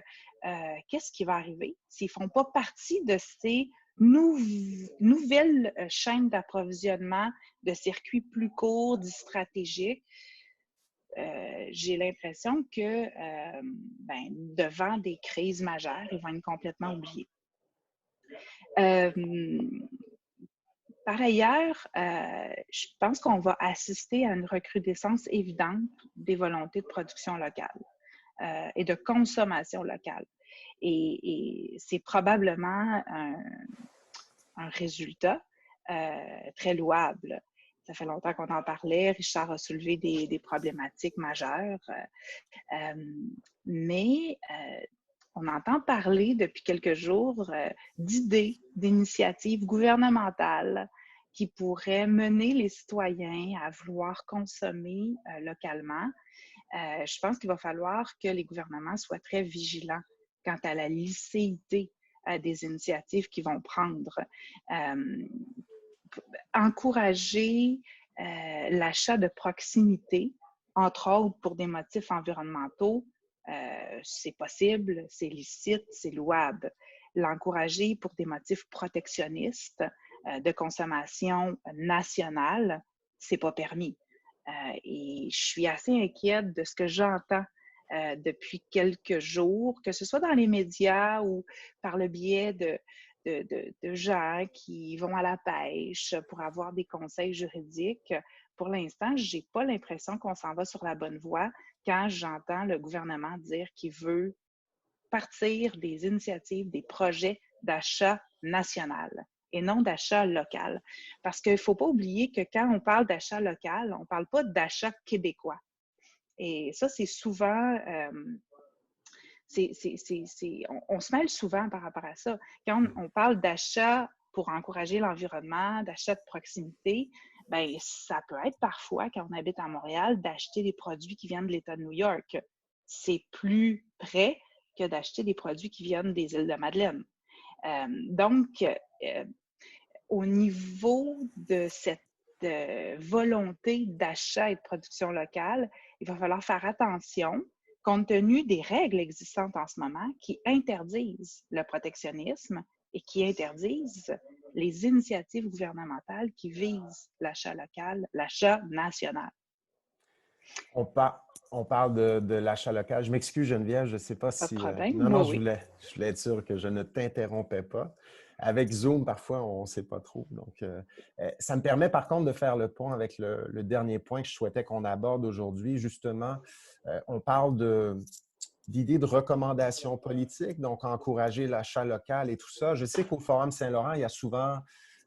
qu'est-ce qui va arriver s'ils ne font pas partie de ces nouvelles chaînes d'approvisionnement, de circuits plus courts, dits stratégiques? J'ai l'impression que devant des crises majeures, ils vont être complètement oubliés. Par ailleurs, je pense qu'on va assister à une recrudescence évidente des volontés de production locale et de consommation locale. Et c'est probablement un résultat très louable. Ça fait longtemps qu'on en parlait. Richard a soulevé des problématiques majeures. Mais on entend parler depuis quelques jours d'idées, d'initiatives gouvernementales qui pourraient mener les citoyens à vouloir consommer localement. Je pense qu'il va falloir que les gouvernements soient très vigilants quant à la licéité des initiatives qu'ils vont prendre. Encourager l'achat de proximité, entre autres pour des motifs environnementaux, c'est possible, c'est licite, c'est louable. L'encourager pour des motifs protectionnistes de consommation nationale, c'est pas permis. Et je suis assez inquiète de ce que j'entends depuis quelques jours, que ce soit dans les médias ou par le biais de gens qui vont à la pêche pour avoir des conseils juridiques. Pour l'instant, je n'ai pas l'impression qu'on s'en va sur la bonne voie quand j'entends le gouvernement dire qu'il veut partir des initiatives, des projets d'achat national et non d'achat local. Parce qu'il ne faut pas oublier que quand on parle d'achat local, on ne parle pas d'achat québécois. Et ça, c'est souvent... on se mêle souvent par rapport à ça. Quand on parle d'achat pour encourager l'environnement, d'achat de proximité, bien, ça peut être parfois, quand on habite à Montréal, d'acheter des produits qui viennent de l'État de New York. C'est plus près que d'acheter des produits qui viennent des îles de Madeleine. Donc, au niveau de cette volonté d'achat et de production locale, il va falloir faire attention compte tenu des règles existantes en ce moment qui interdisent le protectionnisme et qui interdisent les initiatives gouvernementales qui visent l'achat local, l'achat national. On parle de l'achat local. Je m'excuse, Geneviève, je ne sais pas si... Pas de problème. Non, je voulais être sûr que je ne t'interrompais pas. Avec Zoom, parfois, on ne sait pas trop. Donc, ça me permet, par contre, de faire le pont avec le dernier point que je souhaitais qu'on aborde aujourd'hui. Justement, on parle d'idées de recommandations politiques, donc encourager l'achat local et tout ça. Je sais qu'au Forum Saint-Laurent, il y a souvent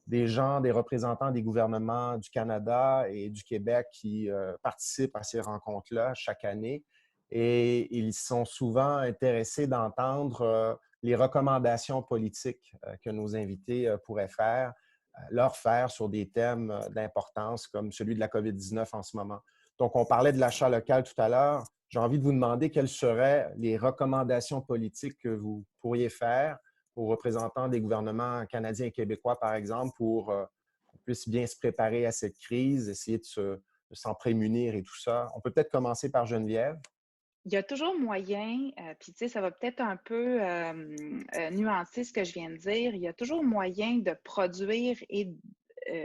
des gens, des représentants des gouvernements du Canada et du Québec qui participent à ces rencontres-là chaque année. Et ils sont souvent intéressés d'entendre les recommandations politiques que nos invités pourraient leur faire sur des thèmes d'importance comme celui de la COVID-19 en ce moment. Donc, on parlait de l'achat local tout à l'heure. J'ai envie de vous demander quelles seraient les recommandations politiques que vous pourriez faire aux représentants des gouvernements canadiens et québécois, par exemple, pour qu'on puisse bien se préparer à cette crise, essayer de s'en prémunir et tout ça. On peut peut-être commencer par Geneviève. Il y a toujours moyen, puis tu sais, ça va peut-être un peu nuancer ce que je viens de dire, il y a toujours moyen de produire et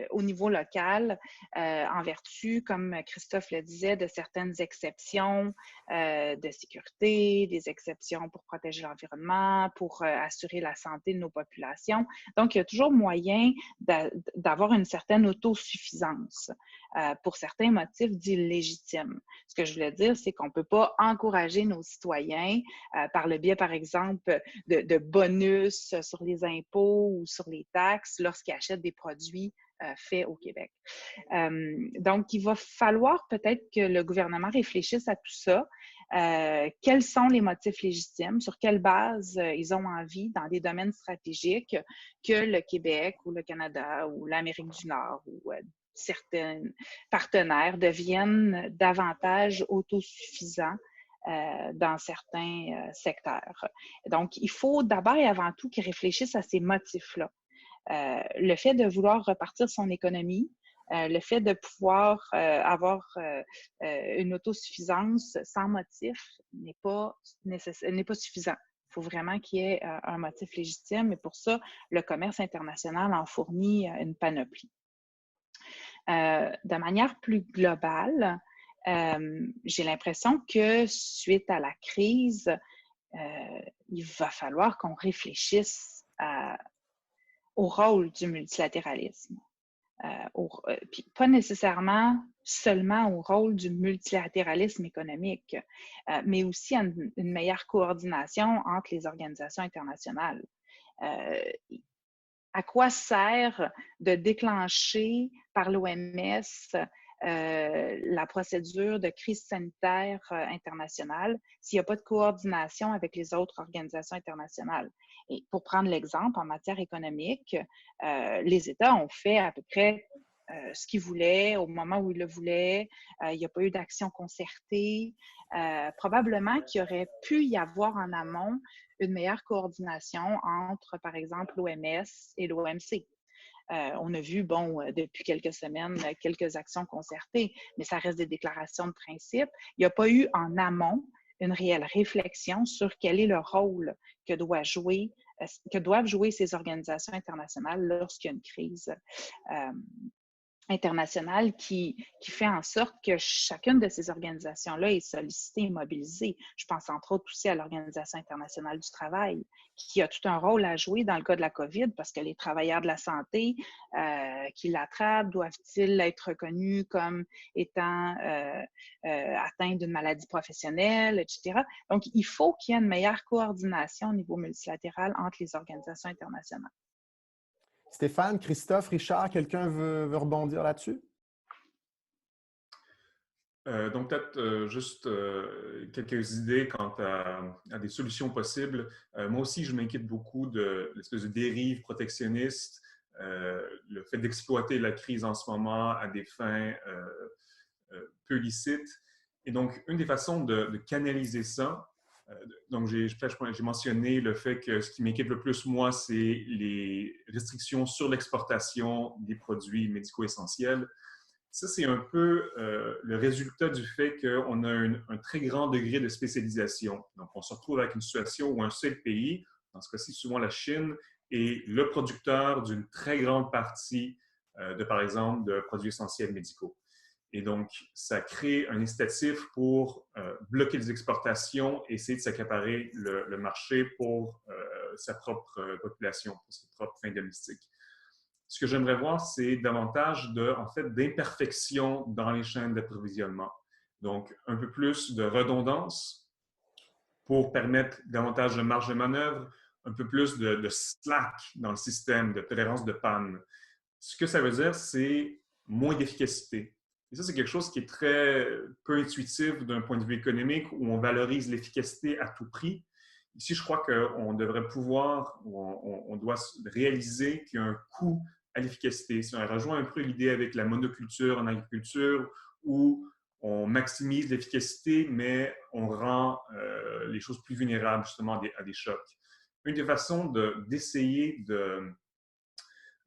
au niveau local, en vertu, comme Christophe le disait, de certaines exceptions de sécurité, des exceptions pour protéger l'environnement, pour assurer la santé de nos populations. Donc, il y a toujours moyen d'avoir une certaine autosuffisance pour certains motifs dits légitimes. Ce que je voulais dire, c'est qu'on ne peut pas encourager nos citoyens par le biais, par exemple, de bonus sur les impôts ou sur les taxes lorsqu'ils achètent des produits faits au Québec. Donc, il va falloir peut-être que le gouvernement réfléchisse à tout ça. Quels sont les motifs légitimes? Sur quelle base ils ont envie, dans des domaines stratégiques, que le Québec ou le Canada ou l'Amérique du Nord ou certains partenaires deviennent davantage autosuffisants dans certains secteurs. Donc, il faut d'abord et avant tout qu'ils réfléchissent à ces motifs-là. Le fait de vouloir repartir son économie, le fait de pouvoir avoir une autosuffisance sans motif n'est pas suffisant. Il faut vraiment qu'il y ait un motif légitime et pour ça, le commerce international en fournit une panoplie. De manière plus globale, j'ai l'impression que suite à la crise, il va falloir qu'on réfléchisse au rôle du multilatéralisme. Puis pas nécessairement seulement au rôle du multilatéralisme économique, mais aussi à une meilleure coordination entre les organisations internationales. À quoi sert de déclencher par l'OMS la procédure de crise sanitaire internationale s'il n'y a pas de coordination avec les autres organisations internationales? Et pour prendre l'exemple, en matière économique, les États ont fait à peu près ce qu'ils voulaient au moment où ils le voulaient. Il n'y a pas eu d'action concertée. Probablement qu'il aurait pu y avoir en amont une meilleure coordination entre, par exemple, l'OMS et l'OMC. On a vu, depuis quelques semaines, quelques actions concertées, mais ça reste des déclarations de principe. Il n'y a pas eu en amont une réelle réflexion sur quel est le rôle que doivent jouer ces organisations internationales lorsqu'il y a une crise internationale qui fait en sorte que chacune de ces organisations-là est sollicitée et mobilisée. Je pense entre autres aussi à l'Organisation internationale du travail, qui a tout un rôle à jouer dans le cas de la COVID, parce que les travailleurs de la santé qui l'attrapent, doivent-ils être reconnus comme étant atteints d'une maladie professionnelle, etc. Donc, il faut qu'il y ait une meilleure coordination au niveau multilatéral entre les organisations internationales. Stéphane, Christophe, Richard, quelqu'un veut rebondir là-dessus? Donc, peut-être juste quelques idées quant à des solutions possibles. Moi aussi, je m'inquiète beaucoup de l'espèce de dérive protectionniste, le fait d'exploiter la crise en ce moment à des fins peu licites. Et donc, une des façons de canaliser ça, donc j'ai mentionné le fait que ce qui m'inquiète le plus, moi, c'est les restrictions sur l'exportation des produits médicaux essentiels. Ça, c'est un peu le résultat du fait qu'on a un très grand degré de spécialisation. Donc, on se retrouve avec une situation où un seul pays, dans ce cas-ci souvent la Chine, est le producteur d'une très grande partie par exemple, de produits essentiels médicaux. Et donc, ça crée un incitatif pour bloquer les exportations et essayer de s'accaparer le marché pour sa propre population, pour ses propres fins domestiques. Ce que j'aimerais voir, c'est davantage d'imperfection dans les chaînes d'approvisionnement. Donc, un peu plus de redondance pour permettre davantage de marge de manœuvre, un peu plus de slack dans le système, de tolérance de panne. Ce que ça veut dire, c'est moins d'efficacité. Et ça, c'est quelque chose qui est très peu intuitif d'un point de vue économique, où on valorise l'efficacité à tout prix. Ici, je crois qu'on devrait pouvoir, on doit réaliser qu'il y a un coût à l'efficacité. Si on rejoint un peu l'idée avec la monoculture en agriculture, où on maximise l'efficacité, mais on rend les choses plus vulnérables justement à des chocs. Une des façons d'essayer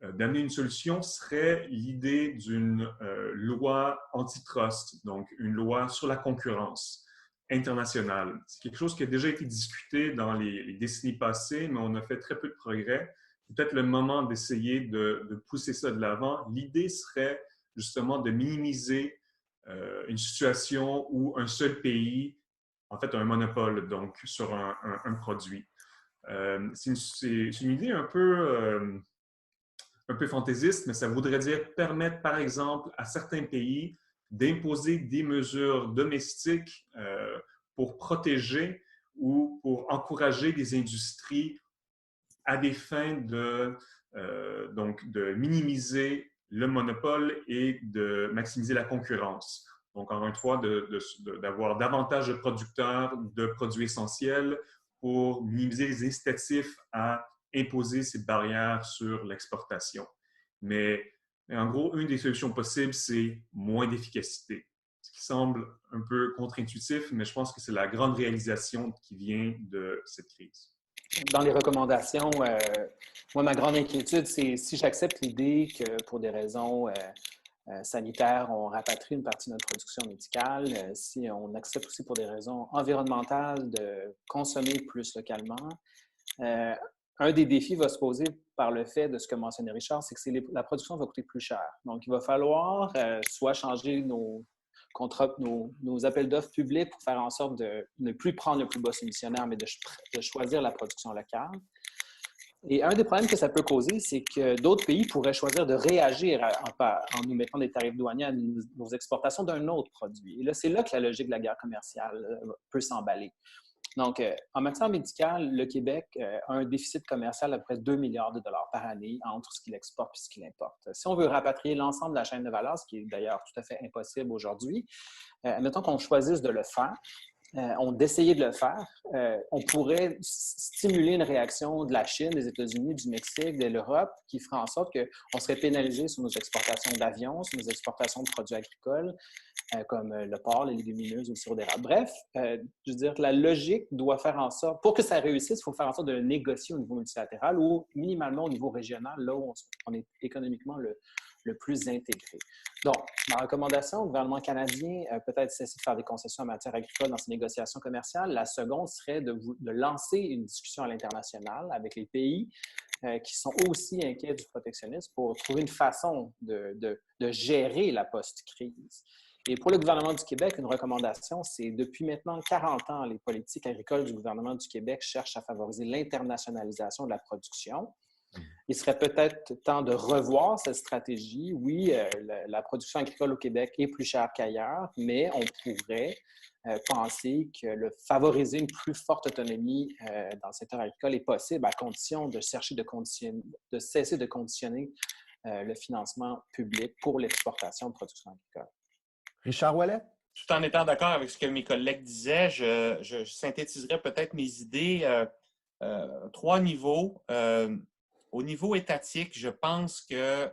d'amener une solution serait l'idée d'une loi antitrust, donc une loi sur la concurrence internationale. C'est quelque chose qui a déjà été discuté dans les décennies passées, mais on a fait très peu de progrès. c'est peut-être le moment d'essayer de pousser ça de l'avant. L'idée serait justement de minimiser une situation où un seul pays, en fait, a un monopole donc, sur un produit. C'est une idée un peu fantaisiste, mais ça voudrait dire permettre, par exemple, à certains pays d'imposer des mesures domestiques pour protéger ou pour encourager des industries à des fins donc de minimiser le monopole et de maximiser la concurrence. Donc, encore une fois, d'avoir davantage de producteurs de produits essentiels pour minimiser les incitatifs à imposer ces barrières sur l'exportation. Mais en gros, une des solutions possibles, c'est moins d'efficacité. Ce qui semble un peu contre-intuitif, mais je pense que c'est la grande réalisation qui vient de cette crise. Dans les recommandations, moi, ma grande inquiétude, c'est si j'accepte l'idée que pour des raisons sanitaires, on rapatrie une partie de notre production médicale, si on accepte aussi pour des raisons environnementales de consommer plus localement, un des défis va se poser par le fait de ce que mentionnait Richard, c'est que la production va coûter plus cher. Donc, il va falloir soit changer nos appels d'offres publics pour faire en sorte de ne plus prendre le plus bas soumissionnaire, mais de choisir la production locale. Et un des problèmes que ça peut causer, c'est que d'autres pays pourraient choisir de réagir en nous mettant des tarifs douaniers à nos exportations d'un autre produit. Et là, c'est là que la logique de la guerre commerciale peut s'emballer. Donc, en matière médicale, le Québec a un déficit commercial à peu près 2 milliards de dollars par année entre ce qu'il exporte et ce qu'il importe. Si on veut rapatrier l'ensemble de la chaîne de valeur, ce qui est d'ailleurs tout à fait impossible aujourd'hui, admettons qu'on choisisse de le faire, d'essayer de le faire, on pourrait stimuler une réaction de la Chine, des États-Unis, du Mexique, de l'Europe, qui ferait en sorte qu'on serait pénalisé sur nos exportations d'avions, sur nos exportations de produits agricoles, comme le porc, les légumineuses ou le sirop d'érable. Bref, je veux dire que la logique doit faire en sorte, pour que ça réussisse, il faut faire en sorte de le négocier au niveau multilatéral ou minimalement au niveau régional, là où on est économiquement le plus intégré. Donc, ma recommandation au gouvernement canadien, peut-être cesser de faire des concessions en matière agricole dans ses négociations commerciales. La seconde serait de lancer une discussion à l'international avec les pays qui sont aussi inquiets du protectionnisme pour trouver une façon de gérer la post-crise. Et pour le gouvernement du Québec, une recommandation, c'est depuis maintenant 40 ans, les politiques agricoles du gouvernement du Québec cherchent à favoriser l'internationalisation de la production. Il serait peut-être temps de revoir cette stratégie. Oui, la production agricole au Québec est plus chère qu'ailleurs, mais on pourrait penser que favoriser une plus forte autonomie dans le secteur agricole est possible à condition de cesser de conditionner le financement public pour l'exportation de production agricole. Richard Ouellet? Tout en étant d'accord avec ce que mes collègues disaient, je synthétiserai peut-être mes idées. 3 niveaux. Au niveau étatique, je pense que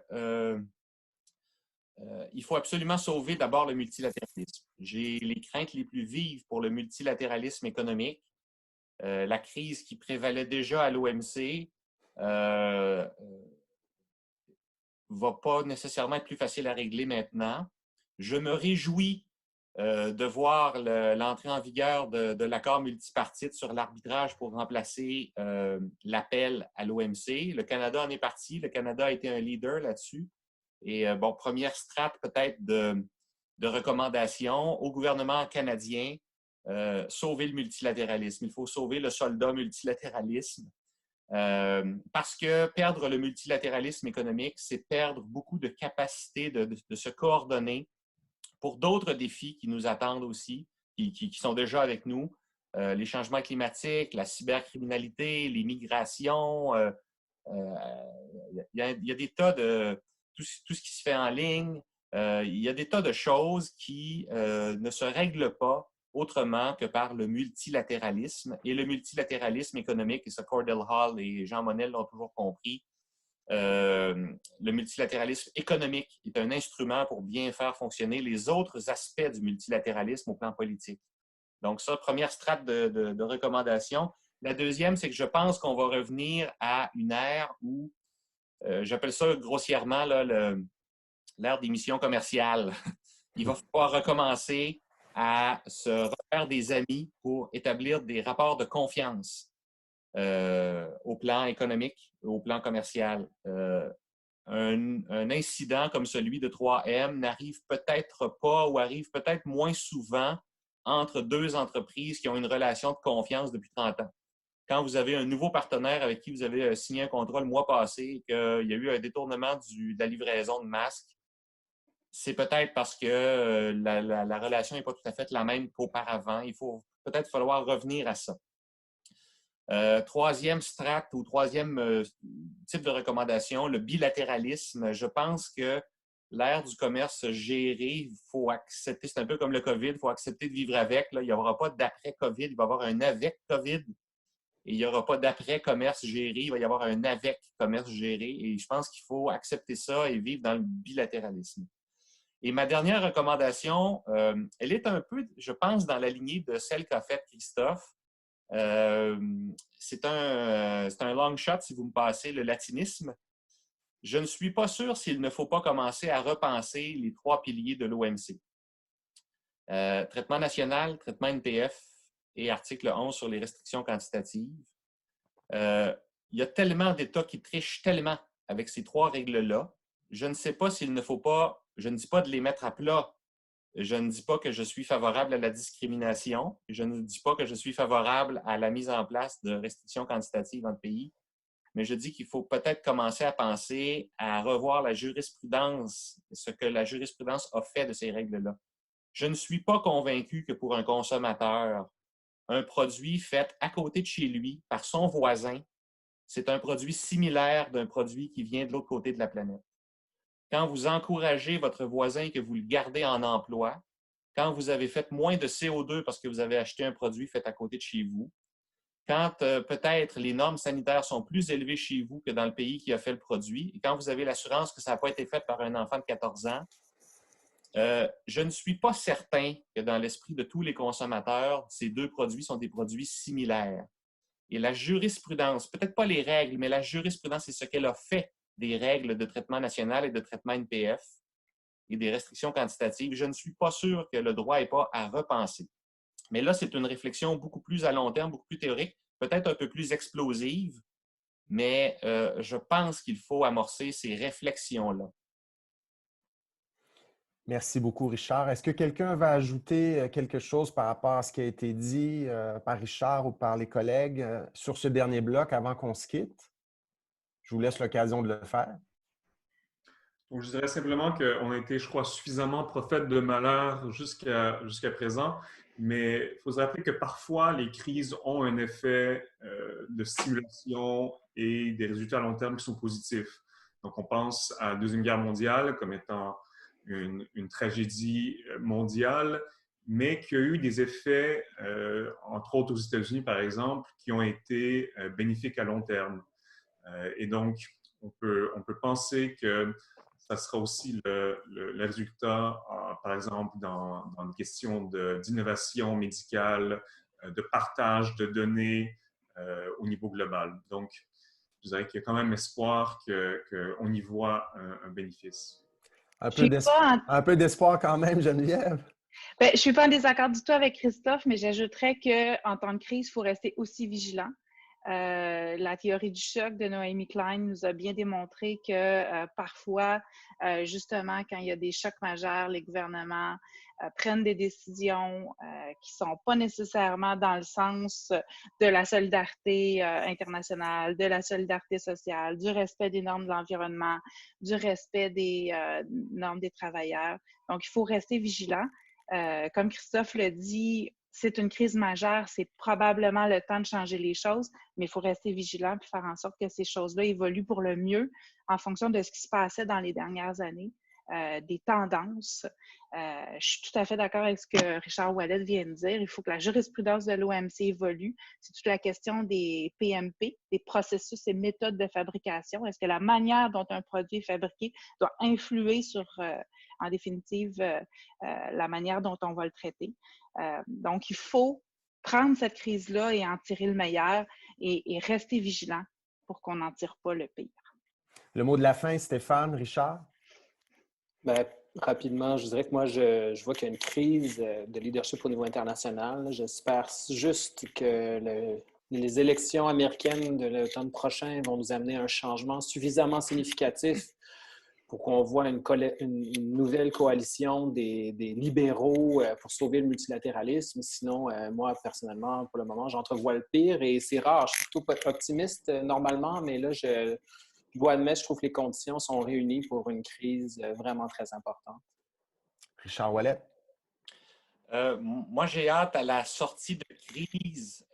il faut absolument sauver d'abord le multilatéralisme. J'ai les craintes les plus vives pour le multilatéralisme économique. La crise qui prévalait déjà à l'OMC va pas nécessairement être plus facile à régler maintenant. Je me réjouis de voir l'entrée en vigueur de l'accord multipartite sur l'arbitrage pour remplacer l'appel à l'OMC. Le Canada en est parti. Le Canada a été un leader là-dessus. Et première strate peut-être de recommandations au gouvernement canadien, sauver le multilatéralisme. Il faut sauver le soldat multilatéralisme. Parce que perdre le multilatéralisme économique, c'est perdre beaucoup de capacité de se coordonner pour d'autres défis qui nous attendent aussi, qui sont déjà avec nous, les changements climatiques, la cybercriminalité, les migrations. Il y a des tas de... Tout ce qui se fait en ligne, il y a des tas de choses qui ne se règlent pas autrement que par le multilatéralisme. Et le multilatéralisme économique, et ça Cordell Hull et Jean Monnet l'ont toujours compris, le multilatéralisme économique est un instrument pour bien faire fonctionner les autres aspects du multilatéralisme au plan politique. Donc ça, première strate de recommandation. La deuxième, c'est que je pense qu'on va revenir à une ère où, j'appelle ça grossièrement l'ère des missions commerciales. Il va falloir recommencer à se refaire des amis pour établir des rapports de confiance. au plan économique, au plan commercial. Un incident comme celui de 3M n'arrive peut-être pas ou arrive peut-être moins souvent entre deux entreprises qui ont une relation de confiance depuis 30 ans. Quand vous avez un nouveau partenaire avec qui vous avez signé un contrat le mois passé et qu'il y a eu un détournement de la livraison de masques, c'est peut-être parce que la relation n'est pas tout à fait la même qu'auparavant. Il faut peut-être falloir revenir à ça. Troisième strate ou troisième type de recommandation, le bilatéralisme. Je pense que l'ère du commerce géré, il faut accepter, c'est un peu comme le COVID, il faut accepter de vivre avec. Là. Il n'y aura pas d'après-COVID, il va y avoir un avec COVID. Et il n'y aura pas d'après-commerce géré, il va y avoir un avec-commerce géré. Et je pense qu'il faut accepter ça et vivre dans le bilatéralisme. Et ma dernière recommandation, elle est un peu, je pense, dans la lignée de celle qu'a faite Christophe. C'est un long shot, si vous me passez, le latinisme. Je ne suis pas sûr s'il ne faut pas commencer à repenser les 3 piliers de l'OMC. Traitement national, traitement NTF et article 11 sur les restrictions quantitatives. Il y a tellement d'États qui trichent tellement avec ces 3 règles-là. Je ne sais pas s'il ne faut pas, je ne dis pas de les mettre à plat. Je ne dis pas que je suis favorable à la discrimination. Je ne dis pas que je suis favorable à la mise en place de restrictions quantitatives dans le pays. Mais je dis qu'il faut peut-être commencer à penser à revoir la jurisprudence, ce que la jurisprudence a fait de ces règles-là. Je ne suis pas convaincu que pour un consommateur, un produit fait à côté de chez lui par son voisin, c'est un produit similaire d'un produit qui vient de l'autre côté de la planète. Quand vous encouragez votre voisin et que vous le gardez en emploi, quand vous avez fait moins de CO2 parce que vous avez acheté un produit fait à côté de chez vous, quand peut-être les normes sanitaires sont plus élevées chez vous que dans le pays qui a fait le produit, et quand vous avez l'assurance que ça n'a pas été fait par un enfant de 14 ans, je ne suis pas certain que dans l'esprit de tous les consommateurs, ces 2 produits sont des produits similaires. Et la jurisprudence, peut-être pas les règles, mais la jurisprudence, c'est ce qu'elle a fait des règles de traitement national et de traitement NPF et des restrictions quantitatives. Je ne suis pas sûr que le droit n'ait pas à repenser. Mais là, c'est une réflexion beaucoup plus à long terme, beaucoup plus théorique, peut-être un peu plus explosive, mais je pense qu'il faut amorcer ces réflexions-là. Merci beaucoup, Richard. Est-ce que quelqu'un va ajouter quelque chose par rapport à ce qui a été dit par Richard ou par les collègues sur ce dernier bloc avant qu'on se quitte? Je vous laisse l'occasion de le faire. Donc, je dirais simplement qu'on a été, je crois, suffisamment prophète de malheur jusqu'à présent, mais il faut se rappeler que parfois, les crises ont un effet de stimulation et des résultats à long terme qui sont positifs. Donc, on pense à la Deuxième Guerre mondiale comme étant une tragédie mondiale, mais qui a eu des effets, entre autres aux États-Unis, par exemple, qui ont été bénéfiques à long terme. Et donc, on peut penser que ça sera aussi le résultat, par exemple, dans une question d'innovation médicale, de partage de données au niveau global. Donc, je dirais qu'il y a quand même espoir qu'on y voit un bénéfice. Un peu d'espoir quand même, Geneviève. Bien, je ne suis pas en désaccord du tout avec Christophe, mais j'ajouterais qu'en temps de crise, il faut rester aussi vigilant. La théorie du choc de Naomi Klein nous a bien démontré que parfois, justement, quand il y a des chocs majeurs, les gouvernements prennent des décisions qui ne sont pas nécessairement dans le sens de la solidarité internationale, de la solidarité sociale, du respect des normes de l'environnement, du respect des normes des travailleurs. Donc, il faut rester vigilant. Comme Christophe l'a dit, c'est une crise majeure, c'est probablement le temps de changer les choses, mais il faut rester vigilant et faire en sorte que ces choses-là évoluent pour le mieux en fonction de ce qui se passait dans les dernières années, des tendances. Je suis tout à fait d'accord avec ce que Richard Ouellet vient de dire. Il faut que la jurisprudence de l'OMC évolue. C'est toute la question des PMP, des processus et méthodes de fabrication. Est-ce que la manière dont un produit est fabriqué doit influer sur, en définitive, la manière dont on va le traiter? Donc, il faut prendre cette crise-là et en tirer le meilleur et rester vigilant pour qu'on n'en tire pas le pire. Le mot de la fin, Stéphane, Richard? Bien, rapidement, je dirais que moi, je vois qu'il y a une crise de leadership au niveau international. J'espère juste que les élections américaines de l'automne prochain vont nous amener à un changement suffisamment significatif pour qu'on voit une nouvelle coalition des libéraux pour sauver le multilatéralisme. Sinon, moi, personnellement, pour le moment, j'entrevois le pire et c'est rare. Je suis plutôt optimiste normalement, mais là, je dois admettre, je trouve que les conditions sont réunies pour une crise vraiment très importante. Richard Ouellet? Moi, j'ai hâte à la sortie de crise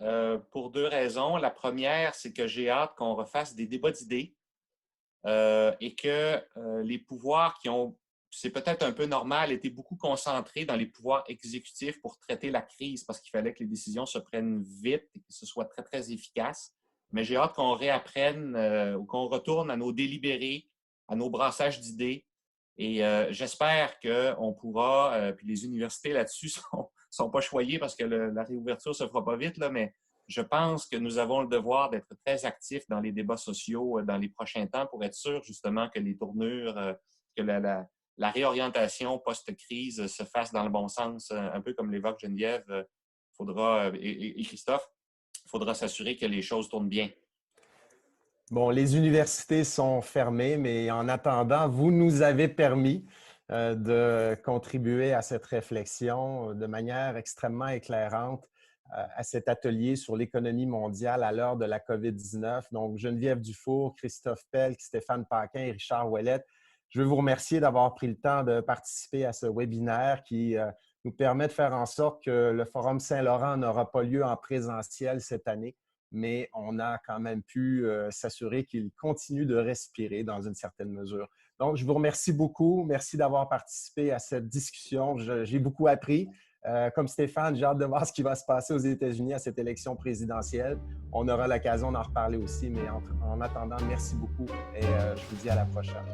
pour 2 raisons. La première, c'est que j'ai hâte qu'on refasse des débats d'idées et que les pouvoirs qui ont, c'est peut-être un peu normal, étaient beaucoup concentrés dans les pouvoirs exécutifs pour traiter la crise parce qu'il fallait que les décisions se prennent vite et que ce soit très, très efficace. Mais j'ai hâte qu'on réapprenne ou qu'on retourne à nos délibérés, à nos brassages d'idées. Et j'espère qu'on pourra, puis les universités là-dessus sont pas choyées parce que la réouverture se fera pas vite, là, mais je pense que nous avons le devoir d'être très actifs dans les débats sociaux dans les prochains temps pour être sûr justement que les tournures, que la réorientation post-crise se fasse dans le bon sens, un peu comme l'évoque Geneviève et Christophe. Il faudra s'assurer que les choses tournent bien. Bon, les universités sont fermées, mais en attendant, vous nous avez permis de contribuer à cette réflexion de manière extrêmement éclairante à cet atelier sur l'économie mondiale à l'heure de la COVID-19. Donc, Geneviève Dufour, Christophe Pelk, Stéphane Paquin et Richard Ouellet, je veux vous remercier d'avoir pris le temps de participer à ce webinaire qui nous permet de faire en sorte que le Forum Saint-Laurent n'aura pas lieu en présentiel cette année, mais on a quand même pu s'assurer qu'il continue de respirer dans une certaine mesure. Donc, je vous remercie beaucoup. Merci d'avoir participé à cette discussion. J'ai beaucoup appris. Comme Stéphane, j'ai hâte de voir ce qui va se passer aux États-Unis à cette élection présidentielle. On aura l'occasion d'en reparler aussi, mais en attendant, merci beaucoup et je vous dis à la prochaine.